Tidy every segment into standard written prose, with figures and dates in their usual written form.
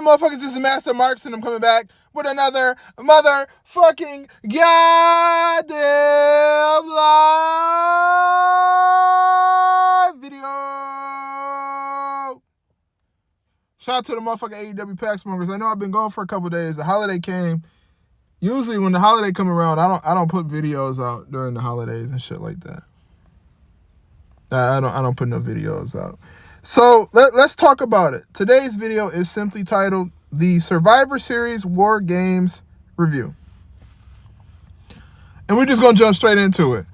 right, motherfuckers, this is Master Marks, and I'm coming back with another motherfucking goddamn live video. Shout out to the motherfucking AEW pack smokers. I know I've been gone for a couple days. The holiday came. Usually when the holiday come around, I don't put videos out during the holidays and shit like that. I don't put no videos out. So let's talk about it. Today's video is simply titled the Survivor Series War Games Review. And we're just going to jump straight into it.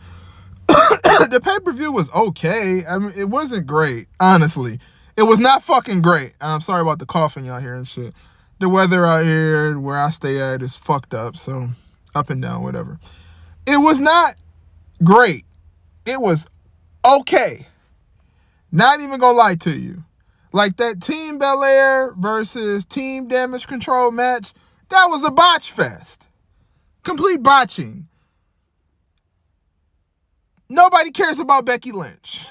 The pay-per-view was okay. I mean, it wasn't great, honestly. It was not fucking great. I'm sorry about the coughing y'all hear and shit. The weather out here where I stay at is fucked up, so up and down, whatever. It was not great. It was okay. Not even gonna lie to you. Like that Team Belair versus Team Damage Control match, that was a botch fest. Complete botching. Nobody cares about Becky Lynch.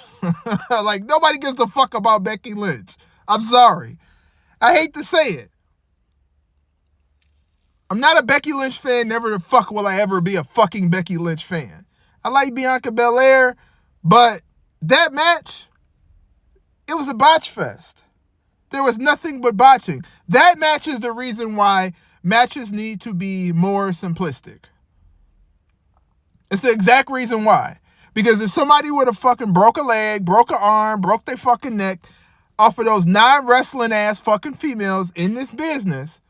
Like, nobody gives a fuck about Becky Lynch. I'm sorry. I hate to say it. I'm not a Becky Lynch fan. Never the fuck will I ever be a fucking Becky Lynch fan. I like Bianca Belair, but that match, it was a botch fest. There was nothing but botching. That match is the reason why matches need to be more simplistic. It's the exact reason why. Because if somebody would have fucking broke a leg, broke an arm, broke their fucking neck off of those non-wrestling ass fucking females in this business,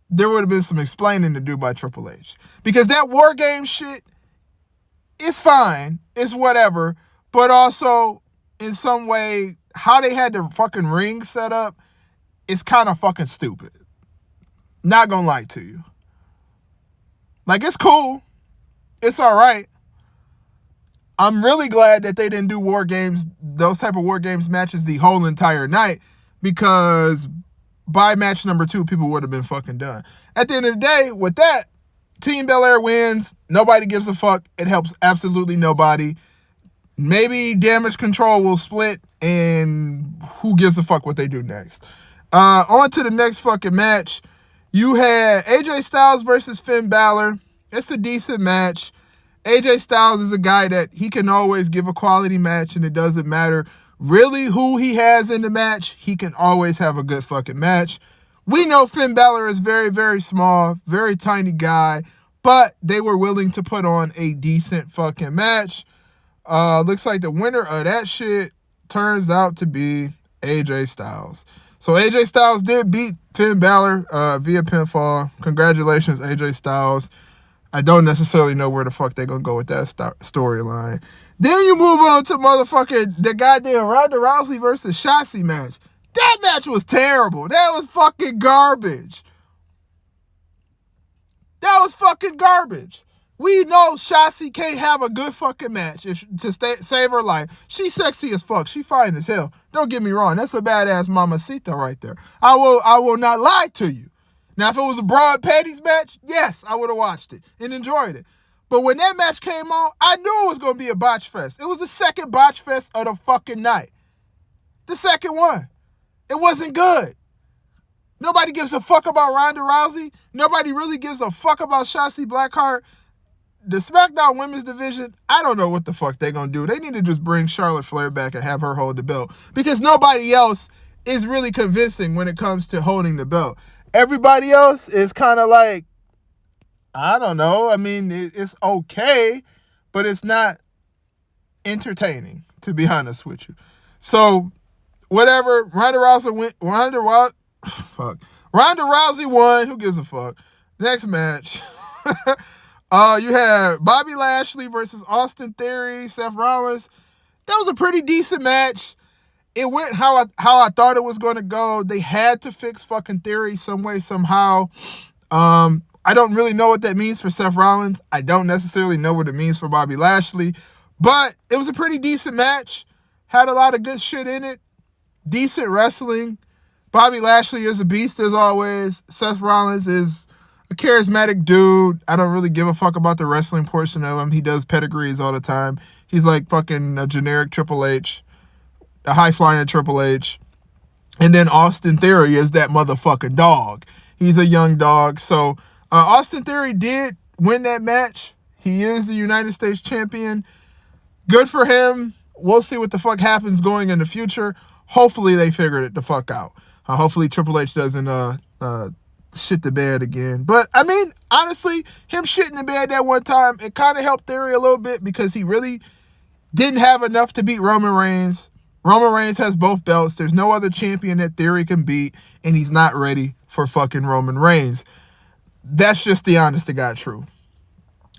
there would have been some explaining to do by Triple H. Because that War Game shit, it's fine. It's whatever. But also, in some way, how they had the fucking ring set up is kind of fucking stupid. Not gonna lie to you. Like, it's cool. It's all right. I'm really glad that they didn't do War Games, those type of War Games matches the whole entire night, because by match number 2, people would have been fucking done. At the end of the day, with that, Team Belair wins. Nobody gives a fuck. It helps absolutely nobody. Maybe Damage Control will split, and who gives a fuck what they do next. On to the next fucking match. You had AJ Styles versus Finn Balor. It's a decent match. AJ Styles is a guy that he can always give a quality match, and it doesn't matter really who he has in the match. He can always have a good fucking match. We know Finn Balor is very, very small, very tiny guy, but they were willing to put on a decent fucking match. Looks like the winner of that shit turns out to be AJ Styles. So AJ Styles did beat Finn Balor via pinfall. Congratulations, AJ Styles. I don't necessarily know where the fuck they're going to go with that storyline. Then you move on to motherfucking the goddamn Ronda Rousey versus Shotzi match. That match was terrible. That was fucking garbage. That was fucking garbage. We know Shotzi can't have a good fucking match to save her life. She's sexy as fuck. She fine as hell. Don't get me wrong. That's a badass mamacita right there. I will not lie to you. Now, if it was a Broad Patties match, yes, I would have watched it and enjoyed it. But when that match came on, I knew it was going to be a botch fest. It was the second botch fest of the fucking night. The second one. It wasn't good. Nobody gives a fuck about Ronda Rousey. Nobody really gives a fuck about Shotzi Blackheart. The SmackDown Women's Division, I don't know what the fuck they're going to do. They need to just bring Charlotte Flair back and have her hold the belt. Because nobody else is really convincing when it comes to holding the belt. Everybody else is kind of like, I don't know. I mean, it's okay, but it's not entertaining, to be honest with you. So, whatever. Ronda Rousey won. Who gives a fuck? Next match. You had Bobby Lashley versus Austin Theory, Seth Rollins. That was a pretty decent match. It went how I thought it was going to go. They had to fix fucking Theory some way, somehow. I don't really know what that means for Seth Rollins. I don't necessarily know what it means for Bobby Lashley. But it was a pretty decent match. Had a lot of good shit in it. Decent wrestling. Bobby Lashley is a beast as always. Seth Rollins is a charismatic dude. I don't really give a fuck about the wrestling portion of him. He does pedigrees all the time. He's like fucking a generic Triple H. A high-flying Triple H. And then Austin Theory is that motherfucking dog. He's a young dog. So Austin Theory did win that match. He is the United States champion. Good for him. We'll see what the fuck happens going in the future. Hopefully they figured it the fuck out. Hopefully Triple H doesn't shit the bed again. But, I mean, honestly, him shitting the bed that one time, it kind of helped Theory a little bit because he really didn't have enough to beat Roman Reigns. Roman Reigns has both belts. There's no other champion that Theory can beat, and he's not ready for fucking Roman Reigns. That's just the honest to God truth.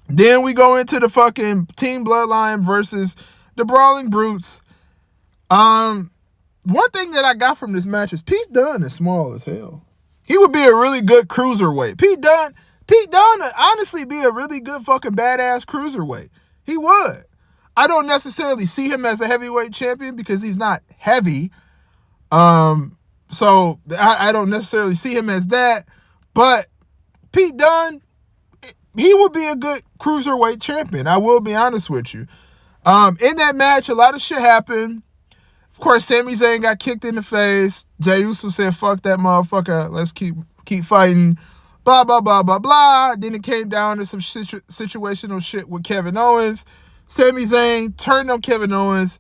Then we go into the fucking Team Bloodline versus the Brawling Brutes. One thing that I got from this match is Pete Dunne is small as hell. He would be a really good cruiserweight. Pete Dunne would honestly be a really good fucking badass cruiserweight. He would. I don't necessarily see him as a heavyweight champion because he's not heavy. So I don't necessarily see him as that. But Pete Dunne, he would be a good cruiserweight champion. I will be honest with you. In that match, a lot of shit happened. Of course, Sami Zayn got kicked in the face. Jey Uso said, fuck that motherfucker. Let's keep fighting. Blah, blah, blah, blah, blah. Then it came down to some situational shit with Kevin Owens. Sami Zayn turned on Kevin Owens.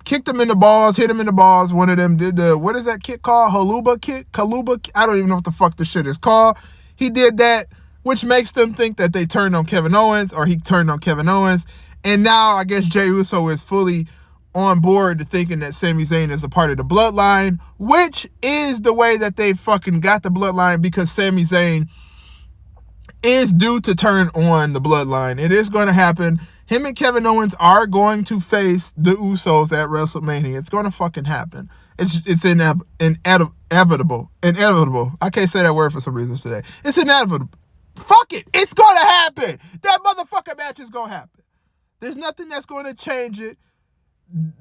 Kicked him in the balls, hit him in the balls. One of them did the, what is that kick called? Haluba kick? Kaluba? I don't even know what the fuck this shit is called. He did that, which makes them think that they turned on Kevin Owens, or he turned on Kevin Owens. And now I guess Jey Uso is fully on board to thinking that Sami Zayn is a part of the bloodline, which is the way that they fucking got the bloodline, because Sami Zayn is due to turn on the bloodline. It is going to happen. Him and Kevin Owens are going to face the Usos at WrestleMania. It's going to fucking happen. It's inevitable. I can't say that word for some reason today. It's inevitable. Fuck it. It's going to happen. That motherfucking match is going to happen. There's nothing that's going to change it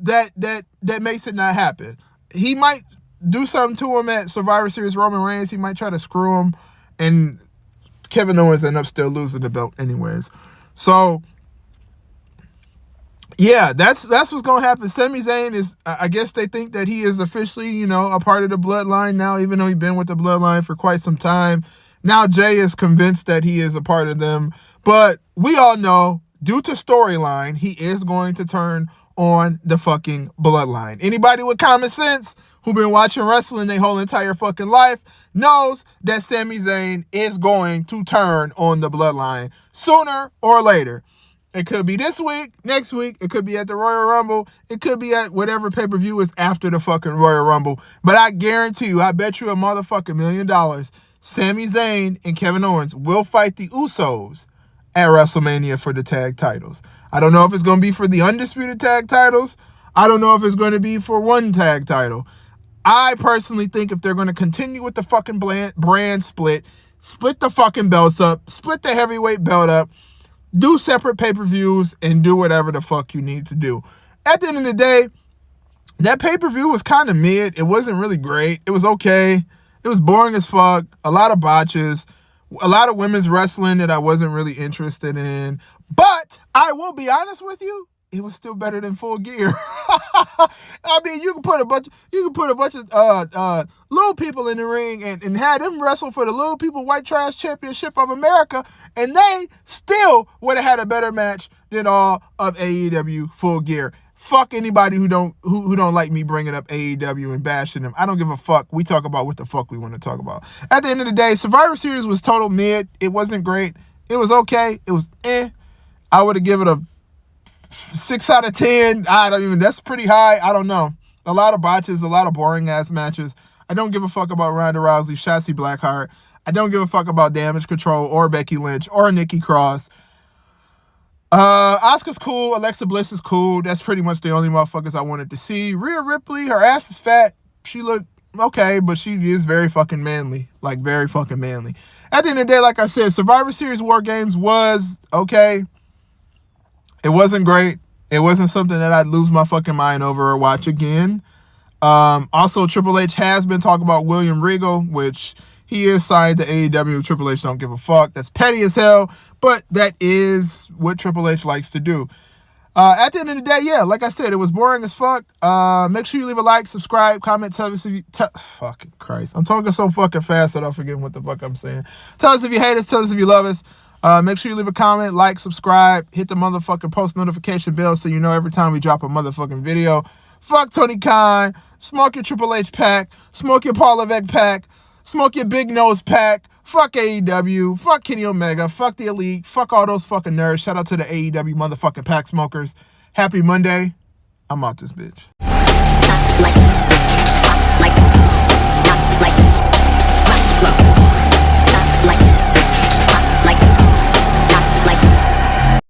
that makes it not happen. He might do something to him at Survivor Series Roman Reigns. He might try to screw him, and Kevin Owens end up still losing the belt anyways. So yeah, that's what's gonna happen. Sami Zayn is, I guess they think that he is officially, a part of the bloodline now, even though he's been with the bloodline for quite some time. Now Jey is convinced that he is a part of them, but we all know, due to storyline, he is going to turn on the fucking bloodline. Anybody with common sense who been watching wrestling their whole entire fucking life knows that Sami Zayn is going to turn on the bloodline sooner or later. It could be this week, next week. It could be at the Royal Rumble. It could be at whatever pay-per-view is after the fucking Royal Rumble. But I guarantee you, I bet you a motherfucking $1 million, Sami Zayn and Kevin Owens will fight the Usos at WrestleMania for the tag titles. I don't know if it's going to be for the undisputed tag titles. I don't know if it's going to be for one tag title. I personally think if they're going to continue with the fucking brand split the fucking belts up, split the heavyweight belt up, do separate pay-per-views, and do whatever the fuck you need to do. At the end of the day, that pay-per-view was kind of mid. It wasn't really great. It was okay. It was boring as fuck. A lot of botches. A lot of women's wrestling that I wasn't really interested in. But I will be honest with you, it was still better than Full Gear. I mean, you can put a bunch of little people in the ring and have them wrestle for the Little People White Trash Championship of America, and they still would have had a better match than all of AEW Full Gear. Fuck anybody who don't like me bringing up AEW and bashing them. I don't give a fuck. We talk about what the fuck we want to talk about. At the end of the day, Survivor Series was total mid. It wasn't great. It was okay. It was I would have given it a 6 out of 10. That's pretty high. I don't know. A lot of botches, a lot of boring ass matches. I don't give a fuck about Ronda Rousey, Shotzi Blackheart. I don't give a fuck about Damage Control or Becky Lynch or Nikki Cross. Asuka's cool. Alexa Bliss is cool. That's pretty much the only motherfuckers I wanted to see. Rhea Ripley, her ass is fat. She looked okay, but she is very fucking manly. Like, very fucking manly. At the end of the day, like I said, Survivor Series War Games was okay. It wasn't great. It wasn't something that I'd lose my fucking mind over or watch again. Also, Triple H has been talking about William Regal, which he is signed to AEW. Triple H don't give a fuck. That's petty as hell, but that is what Triple H likes to do. At the end of the day, yeah, like I said, it was boring as fuck. Make sure you leave a like, subscribe, comment, tell us if you... fucking Christ. I'm talking so fucking fast that I'm forgetting what the fuck I'm saying. Tell us if you hate us. Tell us if you love us. Make sure you leave a comment, like, subscribe, hit the motherfucking post notification bell so you know every time we drop a motherfucking video. Fuck Tony Khan. Smoke your Triple H pack. Smoke your Paul Levesque pack. Smoke your Big Nose pack. Fuck AEW. Fuck Kenny Omega. Fuck the Elite. Fuck all those fucking nerds. Shout out to the AEW motherfucking pack smokers. Happy Monday. I'm out this bitch.